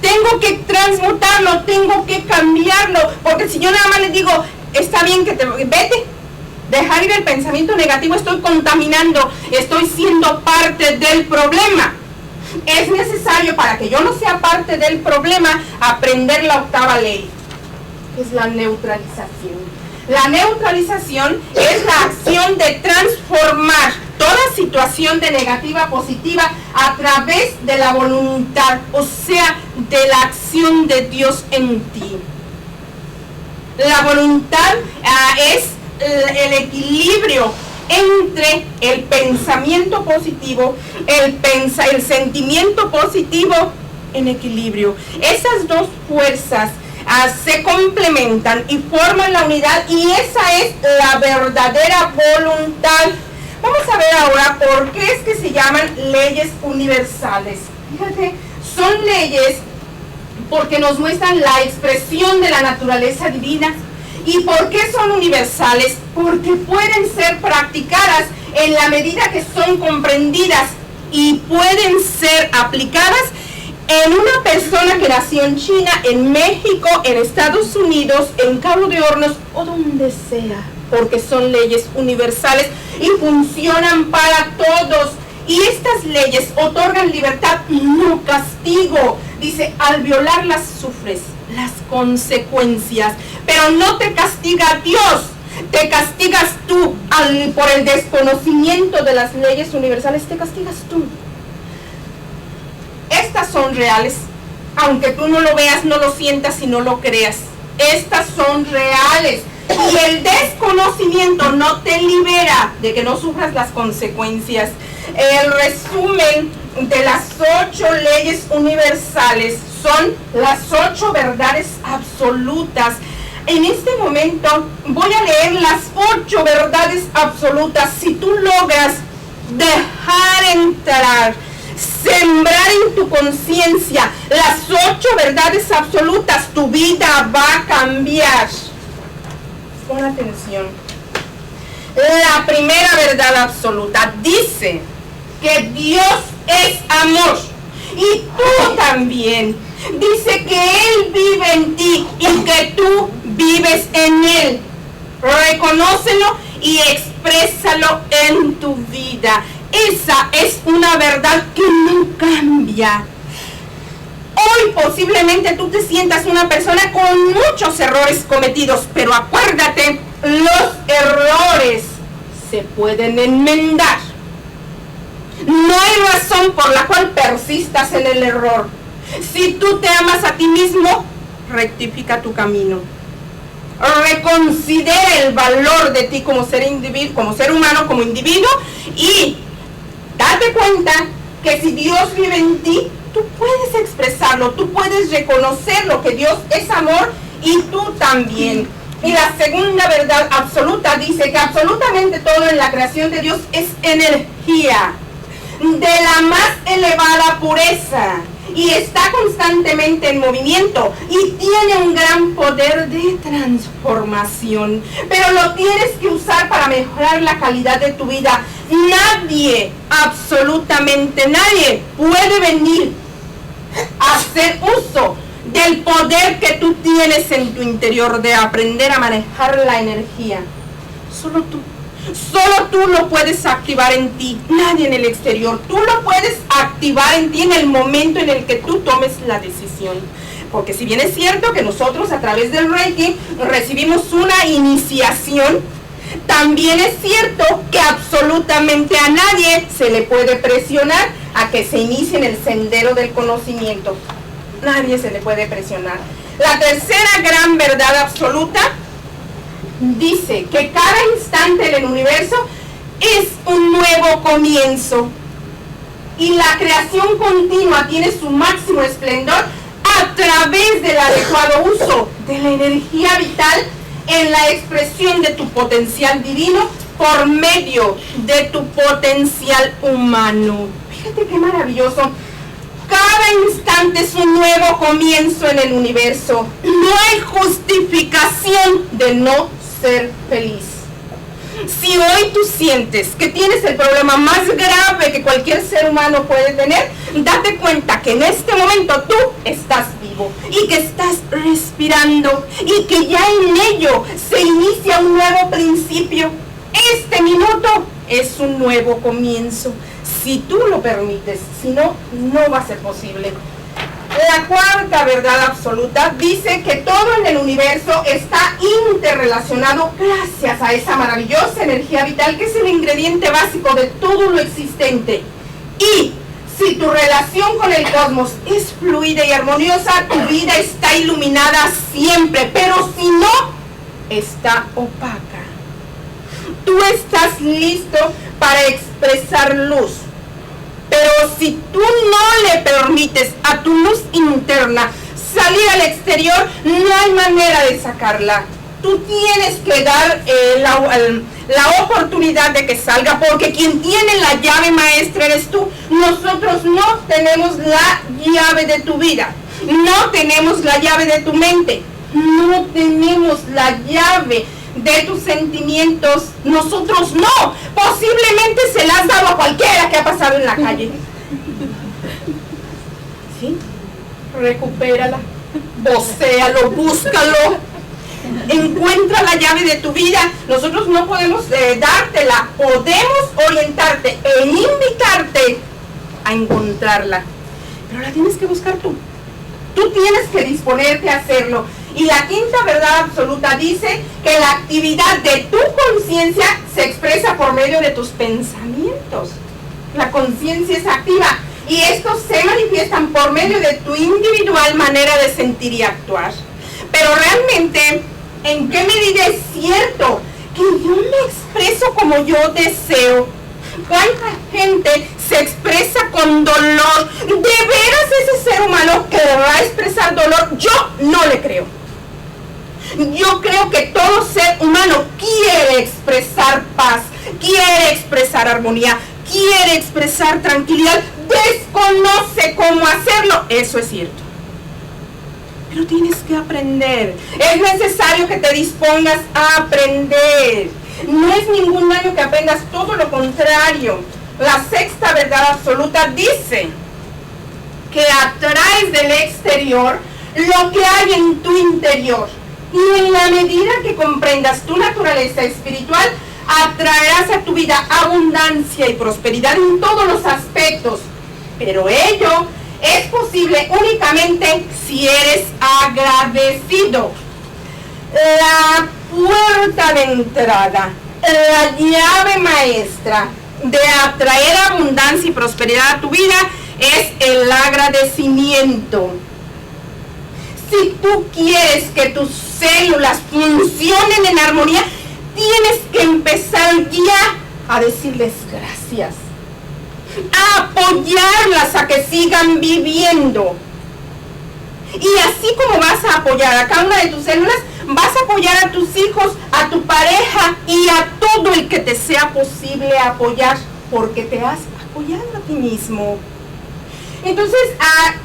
Tengo que transmutarlo, tengo que cambiarlo, porque si yo nada más les digo, está bien que vete, dejar ir el pensamiento negativo, estoy contaminando, estoy siendo parte del problema. Es necesario, para que yo no sea parte del problema, aprender la octava ley, que es la neutralización. La neutralización es la acción de transformar toda situación de negativa a positiva a través de la voluntad, o sea, de la acción de Dios en ti. La voluntad es el equilibrio entre el pensamiento positivo, el sentimiento positivo en equilibrio. Esas dos fuerzas se complementan y forman la unidad, y esa es la verdadera voluntad. Vamos a ver ahora por qué es que se llaman leyes universales. Fíjate, son leyes porque nos muestran la expresión de la naturaleza divina. ¿Y por qué son universales? Porque pueden ser practicadas en la medida que son comprendidas y pueden ser aplicadas en una persona que nació en China, en México, en Estados Unidos, en Cabo de Hornos o donde sea, porque son leyes universales y funcionan para todos. Y estas leyes otorgan libertad, no castigo. Dice, al violarlas sufres las consecuencias, pero no te castiga Dios, te castigas tú. Por el desconocimiento de las leyes universales, te castigas tú. Estas son reales, aunque tú no lo veas, no lo sientas y no lo creas. Estas son reales. Y el desconocimiento no te libera de que no sufras las consecuencias. El resumen de las 8 leyes universales son las 8 verdades absolutas. En este momento voy a leer las 8 verdades absolutas. Si tú logras dejar entrar, sembrar en tu conciencia las 8 verdades absolutas, tu vida va a cambiar. Pon atención. La primera verdad absoluta dice que Dios es amor y tú también. Dice que Él vive en ti y que tú vives en Él. Reconócelo y exprésalo en tu vida. Esa es una verdad que no cambia. Hoy posiblemente tú te sientas una persona con muchos errores cometidos, pero acuérdate, los errores se pueden enmendar. No hay razón por la cual persistas en el error. Si tú te amas a ti mismo, rectifica tu camino. Reconsidera el valor de ti como ser humano, como individuo, y date cuenta que si Dios vive en ti, tú puedes expresarlo, tú puedes reconocer lo que Dios es amor y tú también. Y la segunda verdad absoluta dice que absolutamente todo en la creación de Dios es energía de la más elevada pureza. y está constantemente en movimiento y tiene un gran poder de transformación, pero lo tienes que usar para mejorar la calidad de tu vida. Nadie, absolutamente nadie, puede venir a hacer uso del poder que tú tienes en tu interior de aprender a manejar la energía. Solo tú. Solo tú lo puedes activar en ti, nadie en el exterior. Tú lo puedes activar en ti en el momento en el que tú tomes la decisión. Porque si bien es cierto que nosotros a través del Reiki recibimos una iniciación, también es cierto que absolutamente a nadie se le puede presionar a que se inicie en el sendero del conocimiento. Nadie se le puede presionar. La tercera gran verdad absoluta dice que cada instante en el universo es un nuevo comienzo y la creación continua tiene su máximo esplendor a través del adecuado uso de la energía vital en la expresión de tu potencial divino por medio de tu potencial humano. Fíjate qué maravilloso. Cada instante es un nuevo comienzo en el universo. No hay justificación de no ser feliz. Si hoy tú sientes que tienes el problema más grave que cualquier ser humano puede tener, date cuenta que en este momento tú estás vivo y que estás respirando y que ya en ello se inicia un nuevo principio. Este minuto es un nuevo comienzo. Si tú lo permites, si no, no va a ser posible. La cuarta verdad absoluta dice que todo en el universo está interrelacionado gracias a esa maravillosa energía vital que es el ingrediente básico de todo lo existente. Y si tu relación con el cosmos es fluida y armoniosa, tu vida está iluminada siempre, pero si no, está opaca. Tú estás listo para expresar luz. Pero si tú no le permites a tu luz interna salir al exterior, no hay manera de sacarla. Tú tienes que dar la oportunidad de que salga, porque quien tiene la llave maestra eres tú. Nosotros no tenemos la llave de tu vida, no tenemos la llave de tu mente, no tenemos la llave de tus sentimientos. Nosotros no. Posiblemente se la has dado a cualquiera que ha pasado en la calle. ¿Sí? Recupérala, vocéalo, búscalo, encuentra la llave de tu vida. Nosotros no podemos dártela, podemos orientarte e invitarte a encontrarla, pero la tienes que buscar tú. Tú tienes que disponerte a hacerlo. Y la quinta verdad absoluta dice que la actividad de tu conciencia se expresa por medio de tus pensamientos. La conciencia es activa y estos se manifiestan por medio de tu individual manera de sentir y actuar. Pero realmente, ¿en qué medida es cierto que yo me expreso como yo deseo? ¿Cuánta gente se expresa con dolor? ¿De veras ese ser humano que va a expresar dolor? Yo no le creo. Yo creo que todo ser humano quiere expresar paz, quiere expresar armonía, quiere expresar tranquilidad, desconoce cómo hacerlo, eso es cierto. Pero tienes que aprender, es necesario que te dispongas a aprender. No es ningún daño que aprendas, todo lo contrario. La sexta verdad absoluta dice que atraes del exterior lo que hay en tu interior. Y en la medida que comprendas tu naturaleza espiritual, atraerás a tu vida abundancia y prosperidad en todos los aspectos. Pero ello es posible únicamente si eres agradecido. La puerta de entrada, la llave maestra de atraer abundancia y prosperidad a tu vida es el agradecimiento. Si tú quieres que tus células funcionen en armonía, tienes que empezar ya a decirles gracias, a apoyarlas a que sigan viviendo. Y así como vas a apoyar a cada una de tus células, vas a apoyar a tus hijos, a tu pareja y a todo el que te sea posible apoyar, porque te has apoyado a ti mismo. Entonces,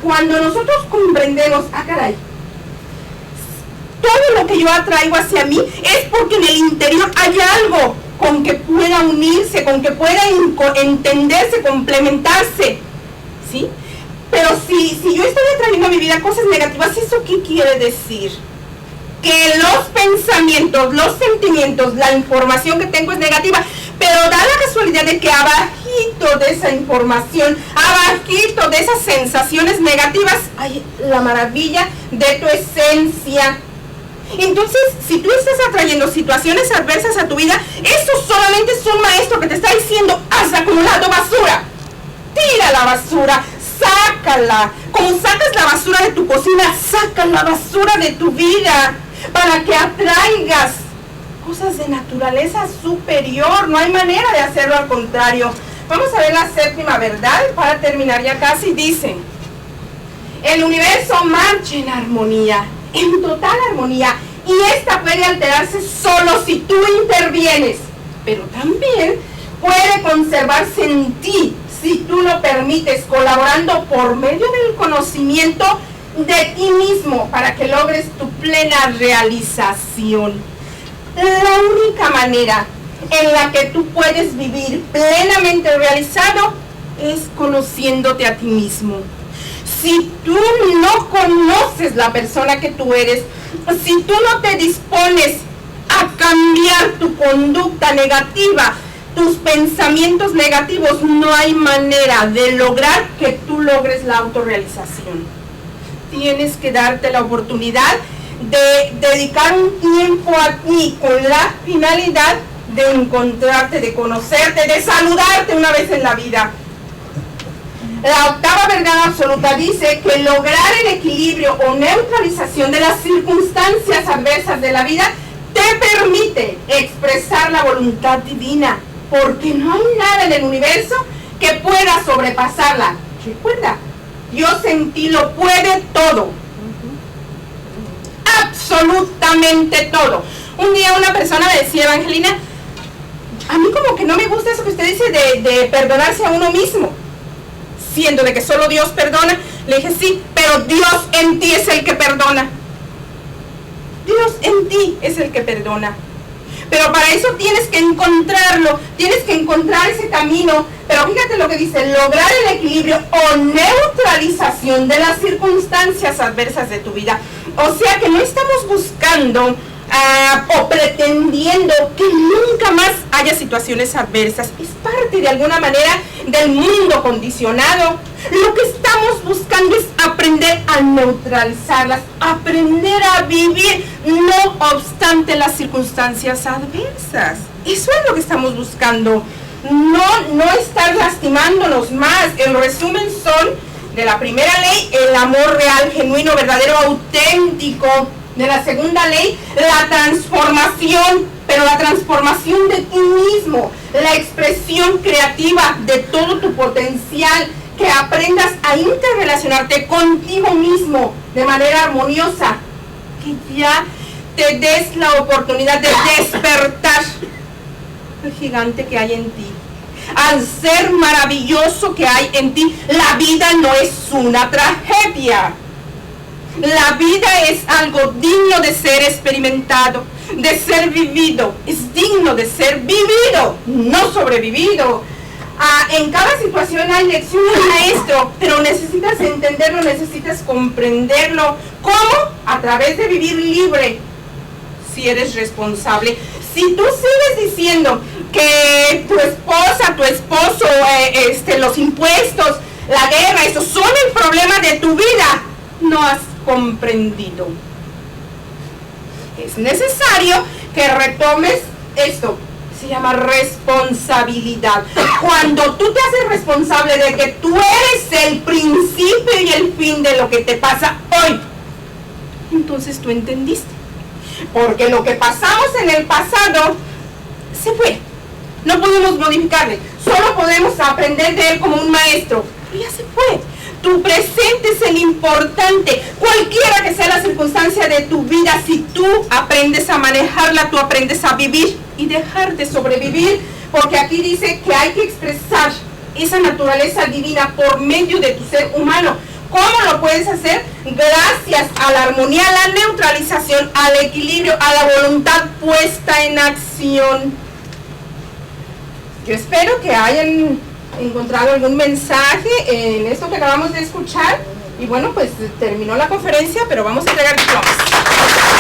cuando nosotros comprendemos, caray, todo lo que yo atraigo hacia mí es porque en el interior hay algo con que pueda unirse, con que pueda entenderse, complementarse, ¿sí? Pero si yo estoy atrayendo a mi vida cosas negativas, ¿eso qué quiere decir? Que los pensamientos, los sentimientos, la información que tengo es negativa, pero da la casualidad de que abajito de esa información, abajito de esas sensaciones negativas, hay la maravilla de tu esencia. Entonces, si tú estás atrayendo situaciones adversas a tu vida, eso solamente es un maestro que te está diciendo: has acumulado basura, tira la basura, sácala. Como sacas la basura de tu cocina, saca la basura de tu vida, para que atraigas cosas de naturaleza superior. No hay manera de hacerlo al contrario. Vamos a ver la séptima verdad para terminar ya casi. Dice: el universo marcha en armonía, en total armonía, y esta puede alterarse solo si tú intervienes, pero también puede conservarse en ti si tú lo permites, colaborando por medio del conocimiento de ti mismo para que logres tu plena realización. La única manera en la que tú puedes vivir plenamente realizado es conociéndote a ti mismo. Si tú no conoces la persona que tú eres, si tú no te dispones a cambiar tu conducta negativa, tus pensamientos negativos, no hay manera de lograr que tú logres la autorrealización. Tienes que darte la oportunidad de dedicar un tiempo a ti con la finalidad de encontrarte, de conocerte, de saludarte una vez en la vida. La octava verdad absoluta dice que lograr el equilibrio o neutralización de las circunstancias adversas de la vida te permite expresar la voluntad divina, porque no hay nada en el universo que pueda sobrepasarla. Recuerda, Dios en ti lo puede todo. Absolutamente todo. Un día una persona me decía: Evangelina, a mí como que no me gusta eso que usted dice de perdonarse a uno mismo, siendo de que solo Dios perdona. Le dije: sí, pero Dios en ti es el que perdona. Dios en ti es el que perdona. Pero para eso tienes que encontrarlo, tienes que encontrar ese camino. Pero fíjate lo que dice: lograr el equilibrio o neutralización de las circunstancias adversas de tu vida. O sea que no estamos buscando o pretendiendo que nunca más haya situaciones adversas. Es parte de alguna manera del mundo condicionado. Lo que estamos buscando es aprender a neutralizarlas, aprender a vivir no obstante las circunstancias adversas. Eso es lo que estamos buscando. No estar lastimándonos más. El resumen son: de la primera ley, el amor real, genuino, verdadero, auténtico. De la segunda ley, la transformación, pero la transformación de ti mismo, la expresión creativa de todo tu potencial, que aprendas a interrelacionarte contigo mismo de manera armoniosa, que ya te des la oportunidad de despertar el gigante que hay en ti, al ser maravilloso que hay en ti. La vida no es una tragedia. La vida es algo digno de ser experimentado, de ser vivido. Es digno de ser vivido, no sobrevivido. En cada situación hay lecciones, maestro, pero necesitas entenderlo, necesitas comprenderlo. ¿Cómo? A través de vivir libre, si eres responsable. Si tú sigues diciendo que tu esposa, tu esposo, los impuestos, la guerra, esos son el problema de tu vida, no has comprendido. Es necesario que retomes esto. Se llama responsabilidad. Cuando tú te haces responsable de que tú eres el principio y el fin de lo que te pasa hoy, entonces tú entendiste. Porque lo que pasamos en el pasado se fue. No podemos modificarle. Solo podemos aprender de él como un maestro. Pero ya se fue. Tu presente es el importante. Cualquiera que sea la circunstancia de tu vida, si tú aprendes a manejarla, tú aprendes a vivir y dejar de sobrevivir. Porque aquí dice que hay que expresar esa naturaleza divina por medio de tu ser humano. ¿Cómo lo puedes hacer? Gracias a la armonía, a la neutralización, al equilibrio, a la voluntad puesta en acción. Yo espero que hayan encontrado algún mensaje en esto que acabamos de escuchar. Y bueno, pues terminó la conferencia, pero vamos a entregar diplomas.